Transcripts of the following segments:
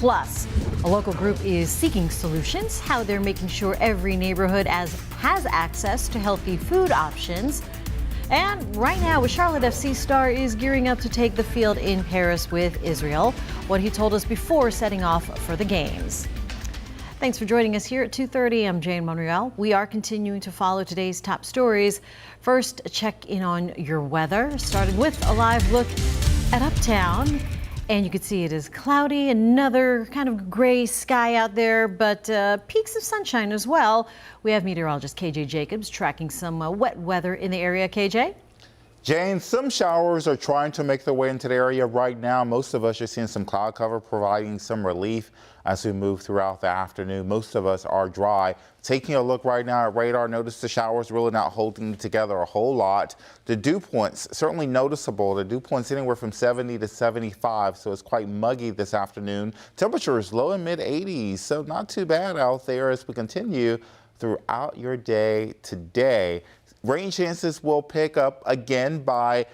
Plus, a local group is seeking solutions, how they're making sure every neighborhood has access to healthy food options. And right now, a Charlotte FC star is gearing up to take the field in Paris with Israel, what he told us before setting off for the games. Thanks for joining us here at 2:30. I'm Jane Monreal. We are continuing to follow today's top stories. First, a check in on your weather, starting with a live look at Uptown. And you can see it is cloudy, another kind of gray sky out there, but peaks of sunshine as well. We have meteorologist KJ Jacobs tracking some wet weather in the area. KJ? Jane, some showers are trying to make their way into the area right now. Most of us are seeing some cloud cover providing some relief as we move throughout the afternoon. Most of us are dry. Taking a look right now at radar, notice the showers really not holding together a whole lot. The dew points certainly noticeable. The dew points anywhere from 70 to 75, so it's quite muggy this afternoon. Temperatures low and mid 80s, so not too bad out there as we continue throughout your day today. Rain chances will pick up again by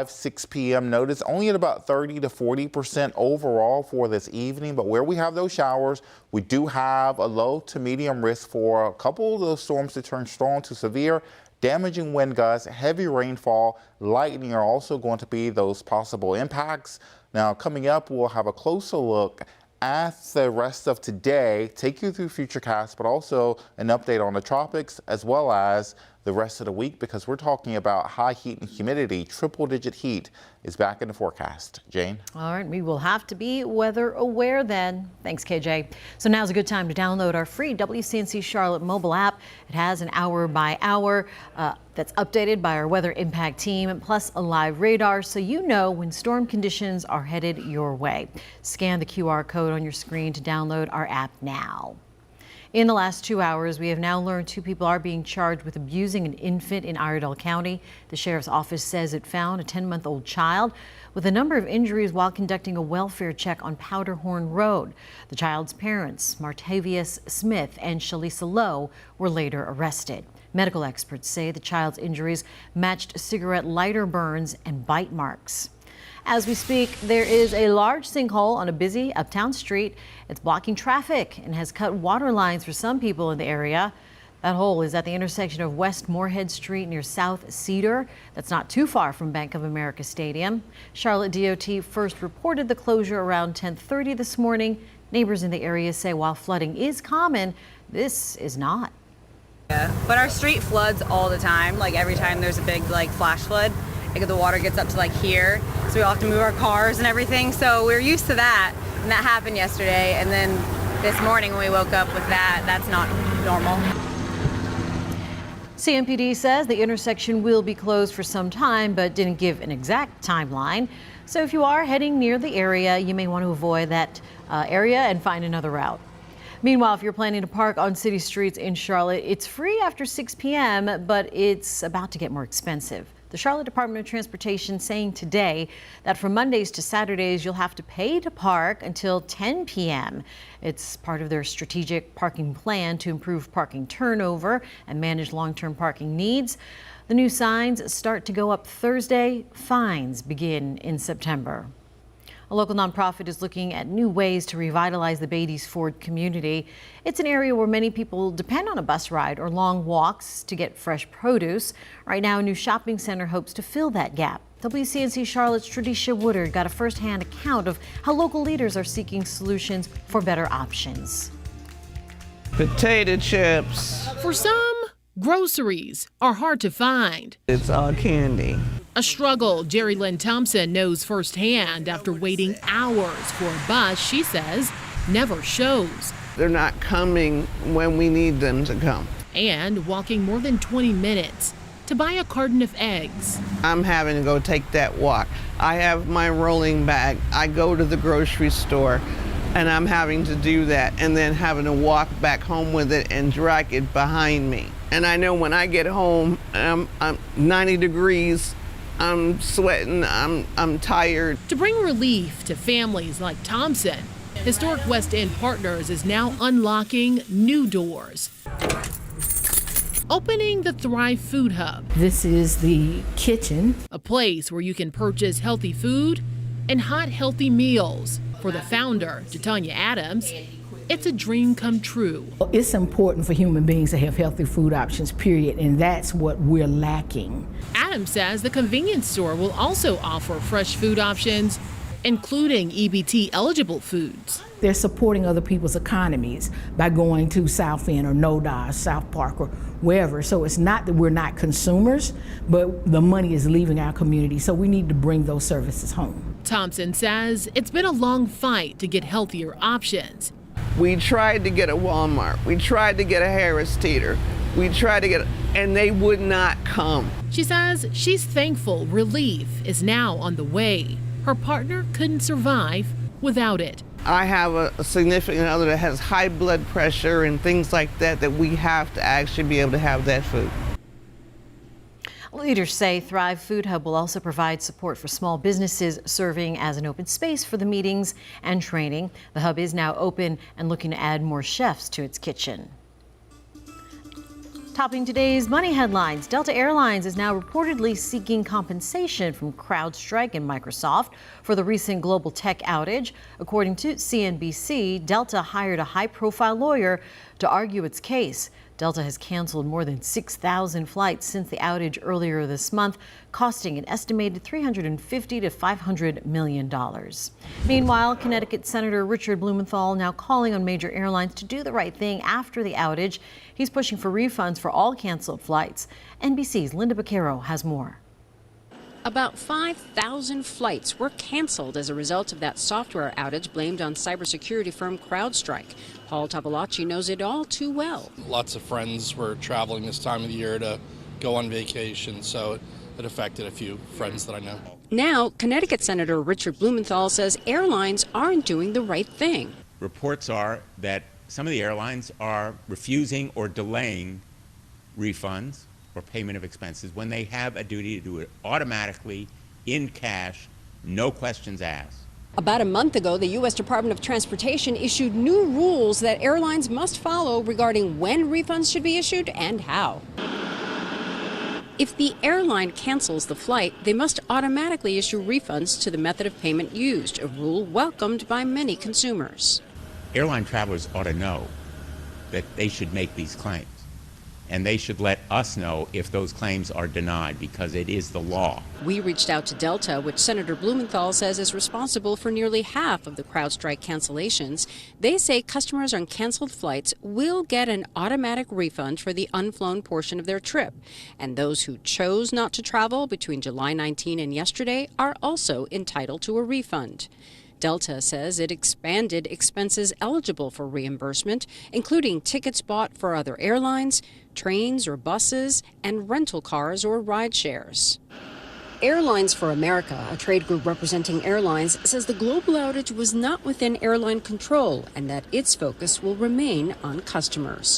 6 p.m. Notice only at about 30 to 40% overall for this evening. But where we have those showers, we do have a low to medium risk for a couple of those storms to turn strong to severe. Damaging wind gusts, heavy rainfall, lightning are also going to be those possible impacts. Now, coming up, we'll have a closer look at the rest of today, take you through Futurecast, but also an update on the tropics as well as the rest of the week, because we're talking about high heat and humidity. Triple-digit heat is back in the forecast. Jane? All right, we will have to be weather aware then. Thanks, KJ. So now's a good time to download our free WCNC Charlotte mobile app. It has an hour by hour that's updated by our weather impact team, plus a live radar so you know when storm conditions are headed your way. Scan the QR code on your screen to download our app now. In the last 2 hours, we have now learned 2 people are being charged with abusing an infant in Iredell County. The sheriff's office says it found a 10-month-old child with a number of injuries while conducting a welfare check on Powderhorn Road. The child's parents, Martavius Smith and Shalisa Lowe, were later arrested. Medical experts say the child's injuries matched cigarette lighter burns and bite marks. As we speak, there is a large sinkhole on a busy uptown street. It's blocking traffic and has cut water lines for some people in the area. That hole is at the intersection of West Moorhead Street near South Cedar. That's not too far from Bank of America Stadium. Charlotte DOT first reported the closure around 10:30 this morning. Neighbors in the area say while flooding is common, this is not. Yeah, but our street floods all the time. Like every time there's a big flash flood, the water gets up to here, so we all have to move our cars and everything. So we're used to that, and that happened yesterday. And then this morning when we woke up with that, that's not normal. CMPD says the intersection will be closed for some time, but didn't give an exact timeline. So if you are heading near the area, you may want to avoid that area and find another route. Meanwhile, if you're planning to park on city streets in Charlotte, it's free after 6 p.m., but it's about to get more expensive. The Charlotte Department of Transportation saying today that from Mondays to Saturdays, you'll have to pay to park until 10 p.m. It's part of their strategic parking plan to improve parking turnover and manage long-term parking needs. The new signs start to go up Thursday. Fines begin in September. A local nonprofit is looking at new ways to revitalize the Beatties Ford community. It's an area where many people depend on a bus ride or long walks to get fresh produce. Right now, a new shopping center hopes to fill that gap. WCNC Charlotte's Tradisha Woodard got a first-hand account of how local leaders are seeking solutions for better options. Potato chips. For some, groceries are hard to find. It's all candy. A struggle Jerry Lynn Thompson knows firsthand after waiting hours for a bus she says never shows. They're not coming when we need them to come. And walking more than 20 minutes to buy a carton of eggs. I'm having to go take that walk. I have my rolling bag. I go to the grocery store and I'm having to do that and then having to walk back home with it and drag it behind me. And I know when I get home, I'm 90 degrees. I'm sweating, I'm tired. To bring relief to families like Thompson, Historic West End Partners is now unlocking new doors. Opening the Thrive Food Hub. This is the kitchen. A place where you can purchase healthy food and hot, healthy meals. For the founder, Tanya Adams, it's a dream come true. It's important for human beings to have healthy food options, period, and that's what we're lacking. Adams says the convenience store will also offer fresh food options, including EBT-eligible foods. They're supporting other people's economies by going to South End or NoDa, South Park, or wherever. So it's not that we're not consumers, but the money is leaving our community, so we need to bring those services home. Thompson says it's been a long fight to get healthier options. We tried to get a Walmart. We tried to get a Harris Teeter. We tried to get, and they would not come. She says she's thankful relief is now on the way. Her partner couldn't survive without it. I have a significant other that has high blood pressure and things like that, that we have to actually be able to have that food. Leaders say Thrive Food Hub will also provide support for small businesses, serving as an open space for the meetings and training. The hub is now open and looking to add more chefs to its kitchen. Topping today's money headlines, Delta Airlines is now reportedly seeking compensation from CrowdStrike and Microsoft for the recent global tech outage. According to CNBC, Delta hired a high-profile lawyer to argue its case. Delta has canceled more than 6,000 flights since the outage earlier this month, costing an estimated $350 to $500 million. Meanwhile, Connecticut Senator Richard Blumenthal now calling on major airlines to do the right thing after the outage. He's pushing for refunds for all canceled flights. NBC's Linda Baquero has more. About 5,000 flights were canceled as a result of that software outage blamed on cybersecurity firm CrowdStrike. Paul Tavolacci knows it all too well. Lots of friends were traveling this time of the year to go on vacation, so it affected a few friends that I know. Now, Connecticut Senator Richard Blumenthal says airlines aren't doing the right thing. Reports are that some of the airlines are refusing or delaying refunds or payment of expenses when they have a duty to do it automatically in cash, no questions asked. About a month ago, the U.S. Department of Transportation issued new rules that airlines must follow regarding when refunds should be issued and how. If the airline cancels the flight, they must automatically issue refunds to the method of payment used, a rule welcomed by many consumers. Airline travelers ought to know that they should make these claims, and they should let us know if those claims are denied, because it is the law. We reached out to Delta, which Senator Blumenthal says is responsible for nearly half of the CrowdStrike cancellations. They say customers on canceled flights will get an automatic refund for the unflown portion of their trip, and those who chose not to travel between July 19 and yesterday are also entitled to a refund. Delta says it expanded expenses eligible for reimbursement, including tickets bought for other airlines, trains or buses, and rental cars or ride shares. Airlines for America, a trade group representing airlines, says the global outage was not within airline control and that its focus will remain on customers.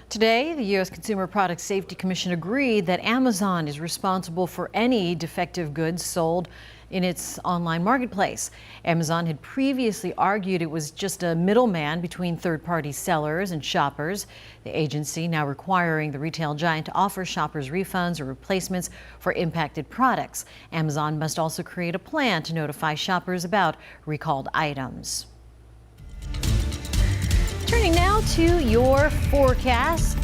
Today, the U.S. Consumer Product Safety Commission agreed that Amazon is responsible for any defective goods sold in its online marketplace. Amazon had previously argued it was just a middleman between third-party sellers and shoppers. The agency now requiring the retail giant to offer shoppers refunds or replacements for impacted products. Amazon must also create a plan to notify shoppers about recalled items. Turning now to your forecast.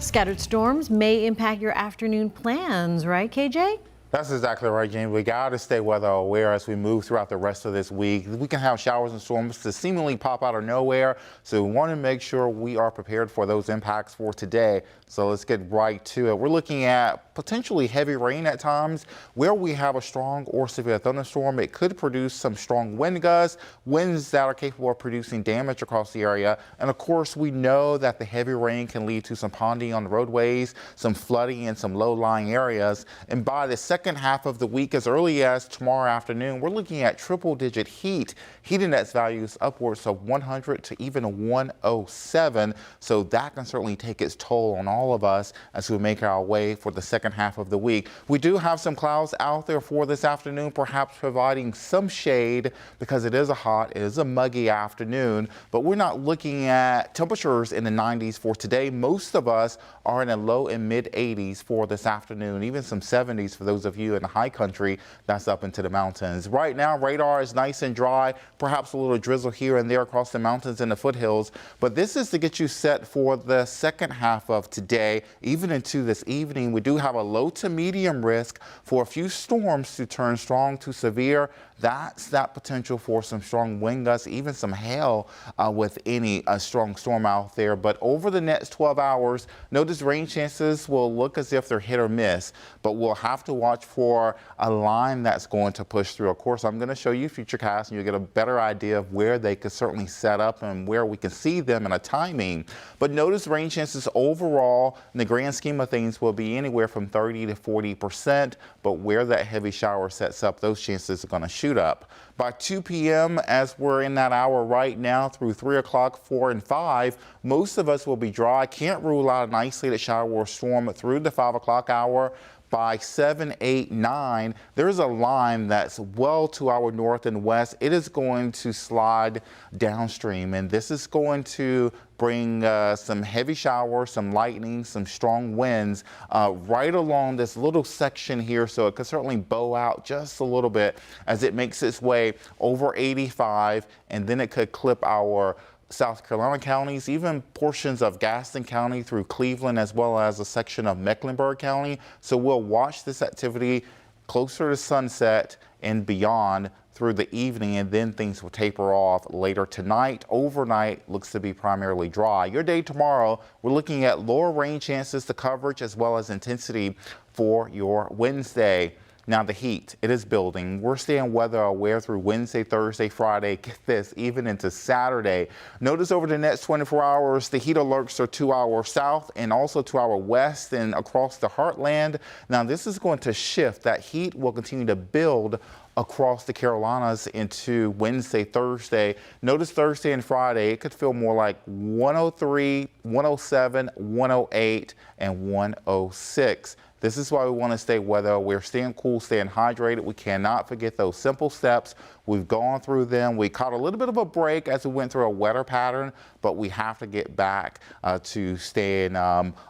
Scattered storms may impact your afternoon plans, right, KJ? That's exactly right, Jamie. We got to stay weather aware as we move throughout the rest of this week. We can have showers and storms to seemingly pop out of nowhere, so we want to make sure we are prepared for those impacts for today. So let's get right to it. We're looking at potentially heavy rain at times. Where we have a strong or severe thunderstorm, it could produce some strong wind gusts, winds that are capable of producing damage across the area. And of course, we know that the heavy rain can lead to some ponding on the roadways, some flooding in some low-lying areas. And by the second half of the week, as early as tomorrow afternoon, we're looking at triple-digit heat index values upwards of 100 to even 107. So that can certainly take its toll on all of us as we make our way for the second half of the week. We do have some clouds out there for this afternoon, perhaps providing some shade because it is a muggy afternoon, but we're not looking at temperatures in the 90s for today. Most of us are in the low and mid 80s for this afternoon, even some 70s for those of of you in the high country that's up into the mountains. Right now, radar is nice and dry, perhaps a little drizzle here and there across the mountains and the foothills, but this is to get you set for the second half of today, even into this evening. We do have a low to medium risk for a few storms to turn strong to severe. That's that potential for some strong wind gusts, even some hail with any strong storm out there. But over the next 12 hours, notice rain chances will look as if they're hit or miss, but we'll have to watch for a line that's going to push through. Of course, I'm going to show you Futurecast and you'll get a better idea of where they could certainly set up and where we can see them in a timing. But notice rain chances overall in the grand scheme of things will be anywhere from 30 to 40%, but where that heavy shower sets up, those chances are going to shoot up. By 2 p.m., as we're in that hour right now through 3 o'clock, 4 and 5, most of us will be dry. Can't rule out an isolated shower or storm through the 5 o'clock hour. By 7, 8, 9, there's a line that's well to our north and west. It is going to slide downstream, and this is going to bring some heavy showers, some lightning, some strong winds right along this little section here. So it could certainly bow out just a little bit as it makes its way over 85, and then it could clip our South Carolina counties, even portions of Gaston County through Cleveland, as well as a section of Mecklenburg County. So we'll watch this activity closer to sunset and beyond through the evening, and then things will taper off later tonight. Overnight looks to be primarily dry. Your day tomorrow, we're looking at lower rain chances to coverage as well as intensity for your Wednesday. Now the heat, it is building. We're staying weather aware through Wednesday, Thursday, Friday, get this, even into Saturday. Notice over the next 24 hours, the heat alerts are to our south and also to our west and across the heartland. Now this is going to shift. That heat will continue to build across the Carolinas into Wednesday, Thursday. Notice Thursday and Friday, it could feel more like 103, 107, 108, and 106. This is why we want to stay weather aware, staying cool, staying hydrated. We cannot forget those simple steps. We've gone through them. We caught a little bit of a break as we went through a wetter pattern, but we have to get back to staying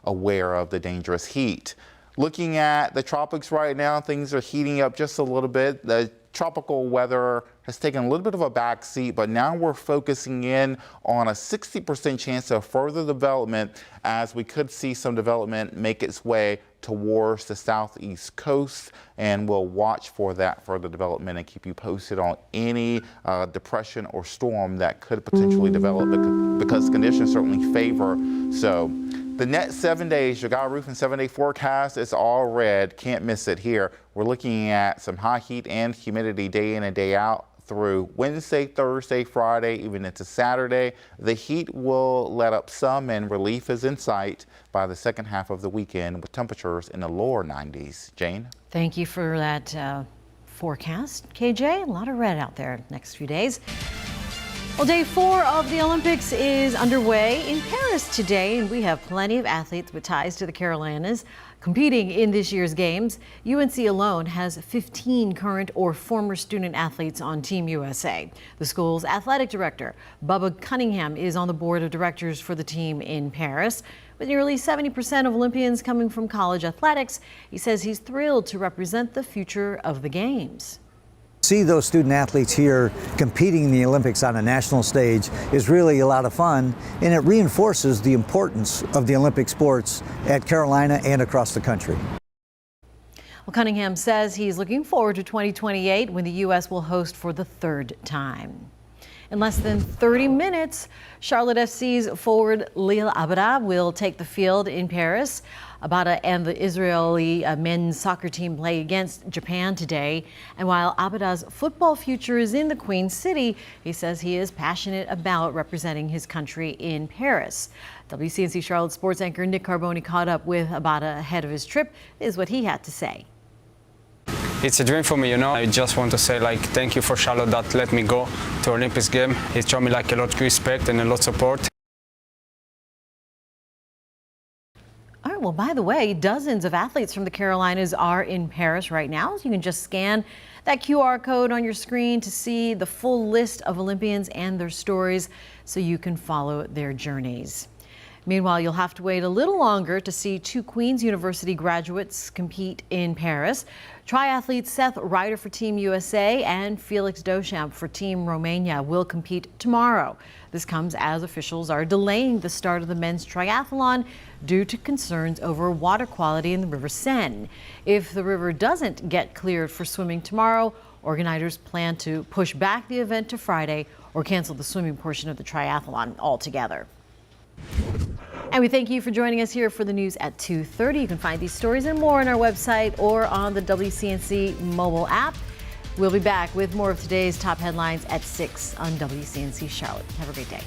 aware of the dangerous heat. Looking at the tropics right now, things are heating up just a little bit. The tropical weather has taken a little bit of a back seat, but now we're focusing in on a 60% chance of further development, as we could see some development make its way towards the southeast coast, and we'll watch for that further development and keep you posted on any depression or storm that could potentially develop, because conditions certainly favor so. The next 7 days, your Guy Roofing 7-day forecast is all red. Can't miss it here. We're looking at some high heat and humidity day in and day out through Wednesday, Thursday, Friday, even into Saturday. The heat will let up some, and relief is in sight by the second half of the weekend with temperatures in the lower 90s. Jane? Thank you for that forecast, KJ. A lot of red out there next few days. Well, day 4 of the Olympics is underway in Paris today, and we have plenty of athletes with ties to the Carolinas competing in this year's games. UNC alone has 15 current or former student athletes on Team USA. The school's athletic director, Bubba Cunningham, is on the board of directors for the team in Paris. With nearly 70% of Olympians coming from college athletics, he says he's thrilled to represent the future of the games. See those student athletes here competing in the Olympics on a national stage is really a lot of fun, and it reinforces the importance of the Olympic sports at Carolina and across the country. Well, Cunningham says he's looking forward to 2028 when the U.S. will host for the 3rd time. In less than 30 minutes, Charlotte FC's forward Lil Abada will take the field in Paris. Abada and the Israeli men's soccer team play against Japan today. And while Abada's football future is in the Queen City, he says he is passionate about representing his country in Paris. WCNC Charlotte sports anchor Nick Carboni caught up with Abada ahead of his trip. This is what he had to say. It's a dream for me, you know. I just want to say, thank you for Charlotte that let me go to Olympics game. It showed me a lot of respect and a lot of support. All right, well, by the way, dozens of athletes from the Carolinas are in Paris right now. So you can just scan that QR code on your screen to see the full list of Olympians and their stories so you can follow their journeys. Meanwhile, you'll have to wait a little longer to see two Queen's University graduates compete in Paris. Triathletes Seth Ryder for Team USA and Felix Dochamp for Team Romania will compete tomorrow. This comes as officials are delaying the start of the men's triathlon due to concerns over water quality in the River Seine. If the river doesn't get cleared for swimming tomorrow, organizers plan to push back the event to Friday or cancel the swimming portion of the triathlon altogether. And we thank you for joining us here for the news at 2:30. You can find these stories and more on our website or on the WCNC mobile app. We'll be back with more of today's top headlines at 6 on WCNC Charlotte. Have a great day.